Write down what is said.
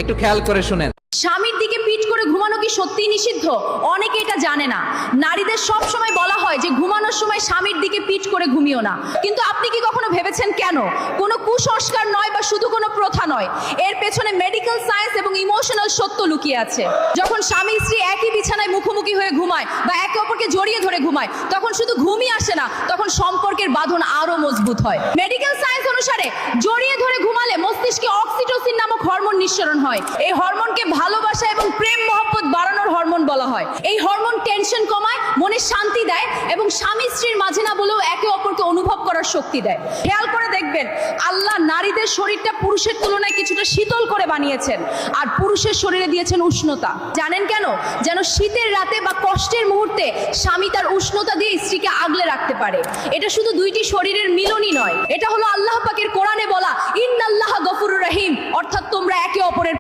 একটু খেয়াল করে শুনেন। স্বামীর দিকে পিঠ করে ঘুমানো কি সত্যিই নিষিদ্ধ? অনেকে এটা জানে না। নারীদের সব সময় বলা হয় যে ঘুমানোর সময় স্বামীর দিকে পিঠ করে ঘুমিও না, কিন্তু আপনি কি কখনো ভেবেছেন কেন? কোনো কুসংস্কার নয় বা শুধু কোনো প্রথা নয়, এর পেছনে মেডিকেল সায়েন্স এবং ইমোশনাল সত্য লুকিয়ে আছে। যখন স্বামী স্ত্রী একই বিছানায় মুখোমুখি হয়ে ঘুমায় বা একে অপরকে জড়িয়ে ধরে ঘুমায়, তখন শুধু ঘুমই আসে না, তখন সম্পর্কের বাঁধন আরো মজবুত হয়। মেডিকেল সায়েন্স অনুসারে জড়িয়ে ধরে ঘুমালে মস্তিষ্কে অক্সিটোসিন নামক হরমোন নিঃসরণ হয়। এই হরমোনকে ভালোবাসা এবং প্রেম মহব্বত বাড়ানোর হরমোন বলা হয়। এই হরমোন টেনশন কমায়, মনে শান্তি দেয় এবং স্বামী স্ত্রীর মাঝে না বলেও একে অপরকে অনুভব করার শক্তি দেয়। খেয়াল করে দেখবেন, আল্লাহ নারীদের শরীরটা পুরুষের তুলনায় কিছুটা শীতল করে বানিয়েছেন, আর পুরুষের শরীরে দিয়েছেন উষ্ণতা। জানেন কেন? যেন শীতের রাতে বা কষ্টের মুহূর্তে স্বামী তার উষ্ণতা দিয়ে স্ত্রীকে আগলে রাখতে পারে। এটা শুধু দুইটি শরীরের মিলনই নয়, এটা হলো আল্লাহ পাকের কোরআনে বলা ইন্নাল্লাহ গফুরুর রহিম, অর্থাৎ তোমরা একে অপরের